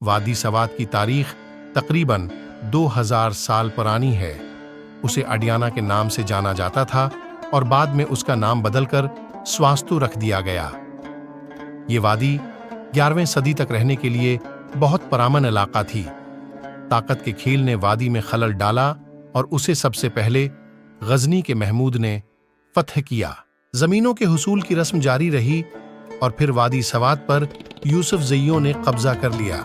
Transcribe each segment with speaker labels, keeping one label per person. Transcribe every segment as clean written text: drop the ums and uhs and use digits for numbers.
Speaker 1: وادی سوات کی تاریخ تقریباً 2000 سال پرانی ہے۔ اسے اڈیانہ کے نام سے جانا جاتا تھا اور بعد میں اس کا نام بدل کر سواستو رکھ دیا گیا۔ یہ وادی 11ویں صدی تک رہنے کے لیے بہت پرامن علاقہ تھی۔ طاقت کے کھیل نے وادی میں خلل ڈالا اور اسے سب سے پہلے غزنی کے محمود نے فتح کیا۔ زمینوں کے حصول کی رسم جاری رہی اور پھر وادی سوات پر یوسف زئیوں نے قبضہ کر لیا۔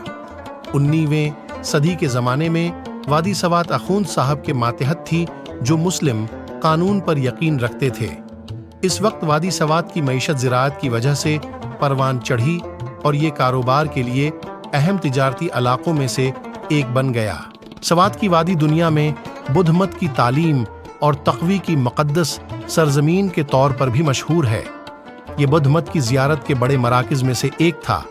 Speaker 1: 19ویں صدی کے زمانے میں وادی سوات اخوند صاحب کے ماتحت تھی جو مسلم قانون پر یقین رکھتے تھے۔ اس وقت وادی سوات کی معیشت زراعت کی وجہ سے پروان چڑھی اور یہ کاروبار کے لیے اہم تجارتی علاقوں میں سے ایک بن گیا۔ سوات کی وادی دنیا میں بدھ مت کی تعلیم اور تقوی کی مقدس سرزمین کے طور پر بھی مشہور ہے۔ یہ بدھ مت کی زیارت کے بڑے مراکز میں سے ایک تھا۔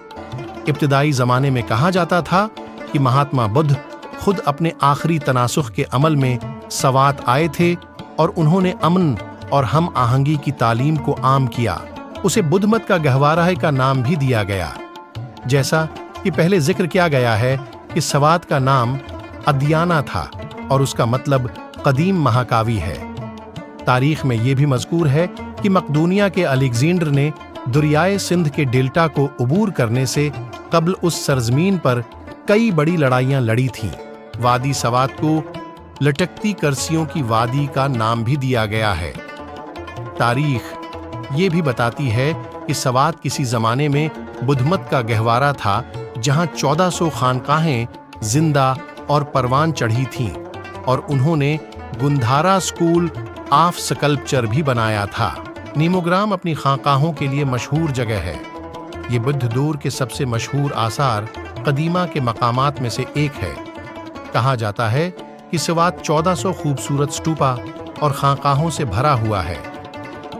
Speaker 1: ابتدائی زمانے میں کہا جاتا تھا کہ مہاتما بدھ خود اپنے آخری تناسخ کے عمل میں سوات آئے تھے اور انہوں نے امن اور ہم آہنگی کی تعلیم کو عام کیا۔ اسے بدھ مت کا گہوارہ کا نام بھی دیا گیا۔ جیسا کہ پہلے ذکر کیا گیا ہے کہ سوات کا نام ادیانہ تھا اور اس کا مطلب قدیم مہاکاوی ہے۔ تاریخ میں یہ بھی مذکور ہے کہ مقدونیہ کے الیگزینڈر نے دریائے سندھ کے ڈیلٹا کو عبور کرنے سے قبل اس سرزمین پر کئی بڑی لڑائیاں لڑی تھیں۔ وادی سوات کو لٹکتی کرسیوں کی وادی کا نام بھی دیا گیا ہے۔ تاریخ یہ بھی بتاتی ہے کہ سوات کسی زمانے میں بدھ مت کا گہوارہ تھا جہاں 1400 خانقاہیں زندہ اور پروان چڑھی تھیں اور انہوں نے گندھارا اسکول آف سکلپچر بھی بنایا تھا۔ نیموگرام اپنی خانقاہوں کے لیے مشہور جگہ ہے۔ یہ بدھ دور کے سب سے مشہور آثار قدیمہ کے مقامات میں سے ایک ہے۔ کہا جاتا ہے کہ سوات 1400 خوبصورت اسٹوپا اور خانقاہوں سے بھرا ہوا ہے۔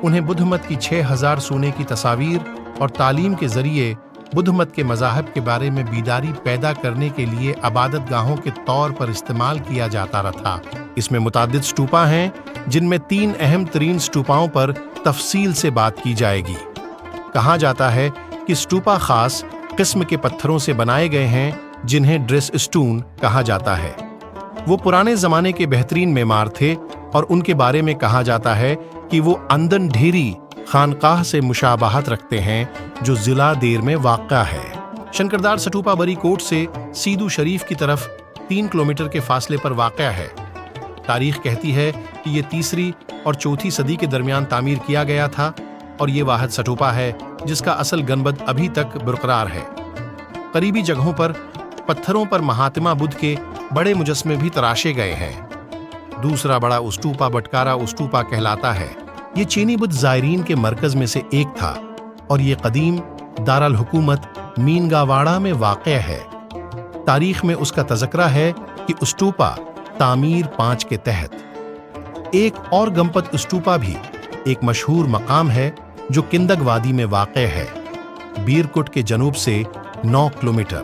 Speaker 1: انہیں بدھ مت کی 6000 سونے کی تصاویر اور تعلیم کے ذریعے بدھ مت کے مذاہب کے بارے میں بیداری پیدا کرنے کے لیے عبادت گاہوں کے طور پر استعمال کیا جاتا رہا۔ اس میں متعدد اسٹوپا ہیں جن میں 3 اہم ترین اسٹوپاؤں پر تفصیل سے بات کی جائے گی۔ کہا جاتا ہے کہ اسٹوپا خاص قسم کے پتھروں سے بنائے گئے ہیں جنہیں ڈریس اسٹون کہا جاتا ہے۔ وہ پرانے زمانے کے بہترین معمار تھے اور ان کے بارے میں کہا جاتا ہے کہ وہ اندن ڈھیری خانقاہ سے مشابہت رکھتے ہیں جو ضلع دیر میں واقع ہے۔ شنکردار سٹوپا بری کوٹ سے سیدو شریف کی طرف 3 کلومیٹر کے فاصلے پر واقع ہے۔ تاریخ کہتی ہے کہ یہ 3 اور 4 صدی کے درمیان تعمیر کیا گیا تھا اور یہ واحد سٹوپا ہے جس کا اصل گنبد ابھی تک برقرار ہے۔ قریبی جگہوں پر پتھروں پر مہاتما بدھ کے بڑے مجسمے بھی تراشے گئے ہیں۔ دوسرا بڑا اسٹوپا بٹکارا اسٹوپا کہلاتا ہے۔ یہ چینی بدھ زائرین کے مرکز میں سے ایک تھا اور یہ قدیم دارالحکومت مینگاواڑا میں واقع ہے۔ تاریخ میں اس کا تذکرہ ہے کہ اسٹوپا تعمیر 5 کے تحت۔ ایک اور گمپت اسٹوپا بھی ایک مشہور مقام ہے جو کندگ وادی میں واقع ہے، بیرکٹ کے جنوب سے 9 کلومیٹر۔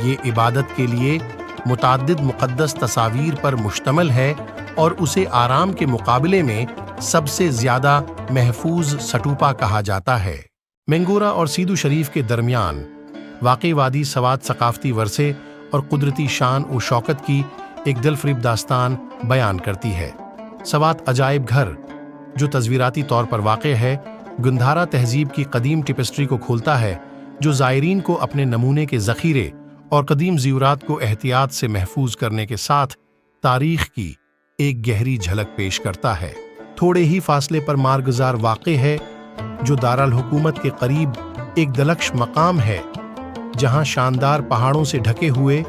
Speaker 1: یہ عبادت کے لیے متعدد مقدس تصاویر پر مشتمل ہے اور اسے آرام کے مقابلے میں سب سے زیادہ محفوظ سٹوپا کہا جاتا ہے۔ مینگورا اور سیدو شریف کے درمیان واقع وادی سوات ثقافتی ورثے اور قدرتی شان و شوکت کی ایک دلفریب داستان بیان کرتی ہے۔ سوات عجائب گھر جو تصویراتی طور پر واقع ہے، گندھارا تہذیب کی قدیم ٹیپسٹری کو کھولتا ہے جو زائرین کو اپنے نمونے کے ذخیرے اور قدیم زیورات کو احتیاط سے محفوظ کرنے کے ساتھ تاریخ کی ایک گہری جھلک پیش کرتا ہے۔ تھوڑے ہی فاصلے پر مارگزار واقع ہے جو دارالحکومت کے قریب ایک دلکش مقام ہے جہاں شاندار پہاڑوں سے ڈھکے ہوئے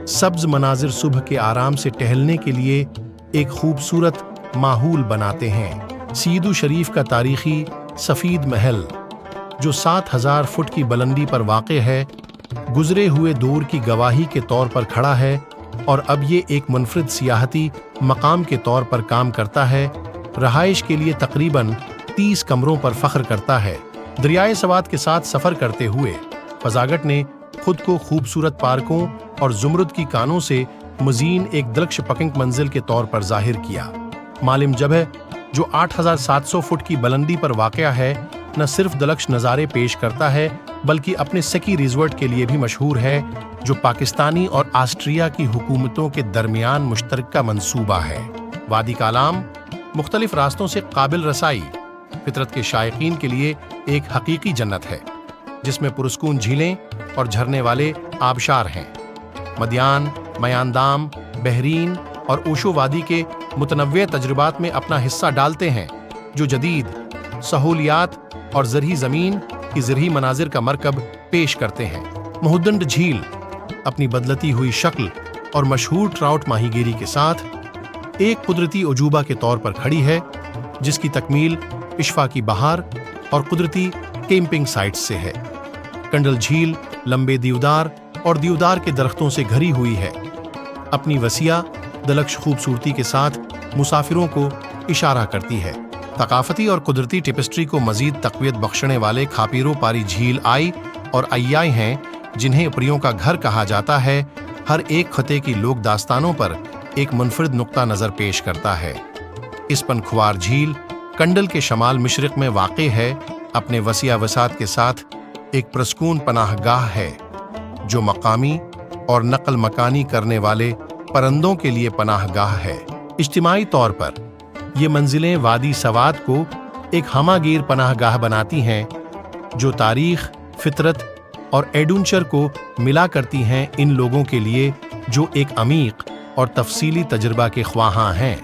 Speaker 1: سبز مناظر صبح کے آرام سے ٹہلنے کے لیے ایک خوبصورت ماحول بناتے ہیں۔ سیدو شریف کا تاریخی سفید محل جو 7000 فٹ کی بلندی پر واقع ہے، گزرے ہوئے دور کی گواہی کے طور پر کھڑا ہے اور اب یہ ایک منفرد سیاحتی مقام کے طور پر کام کرتا ہے۔ رہائش کے لیے تقریباً 30 کمروں پر فخر کرتا ہے۔ دریائے سوات کے ساتھ سفر کرتے ہوئے فضاگٹ نے خود کو خوبصورت پارکوں اور زمرد کی کانوں سے مزین ایک دلکش پکنک منزل کے طور پر ظاہر کیا۔ مالم جبہ جو 8700 فٹ کی بلندی پر واقع ہے، نہ صرف دلکش نظارے پیش کرتا ہے بلکہ اپنے سکی ریزورٹ کے لیے بھی مشہور ہے، جو پاکستانی اور آسٹریا کی حکومتوں کے درمیان مشترکہ منصوبہ ہے۔ وادی کالام مختلف راستوں سے قابل رسائی فطرت کے شائقین کے لیے ایک حقیقی جنت ہے، جس میں پرسکون جھیلیں اور جھرنے والے آبشار ہیں۔ مدیان، میاندام، بحرین اور اوشو وادی کے متنوع تجربات میں اپنا حصہ ڈالتے ہیں، جو جدید سہولیات اور زرعی زمین کی زرعی مناظر کا مرکب پیش کرتے ہیں۔ مہودنڈ جھیل اپنی بدلتی ہوئی شکل اور مشہور ٹراؤٹ ماہی گیری کے ساتھ ایک قدرتی عجوبہ کے طور پر کھڑی ہے، جس کی تکمیل اشفا کی بہار اور قدرتی کیمپنگ سائٹس سے ہے۔ کنڈل جھیل لمبے دیودار اور دیودار کے درختوں سے گھری ہوئی ہے، اپنی وسیع دلکش خوبصورتی کے ساتھ مسافروں کو اشارہ کرتی ہے۔ ثقافتی اور قدرتی ٹیپسٹری کو مزید تقویت بخشنے والے کھاپیرو پاری جھیل آئی اور ایائی ہیں، جنہیں اپریوں کا گھر کہا جاتا ہے، ہر ایک خطے کی لوک داستانوں پر ایک منفرد نقطہ نظر پیش کرتا ہے۔ اسپن کھوار جھیل کنڈل کے شمال مشرق میں واقع ہے، اپنے وسیع وسعت کے ساتھ ایک پرسکون پناہ گاہ ہے، جو مقامی اور نقل مکانی کرنے والے پرندوں کے لیے پناہ گاہ ہے۔ اجتماعی طور پر یہ منزلیں وادی سوات کو ایک ہمہ گیر پناہ گاہ بناتی ہیں، جو تاریخ، فطرت اور ایڈونچر کو ملا کرتی ہیں ان لوگوں کے لیے جو ایک عمیق اور تفصیلی تجربہ کے خواہاں ہیں۔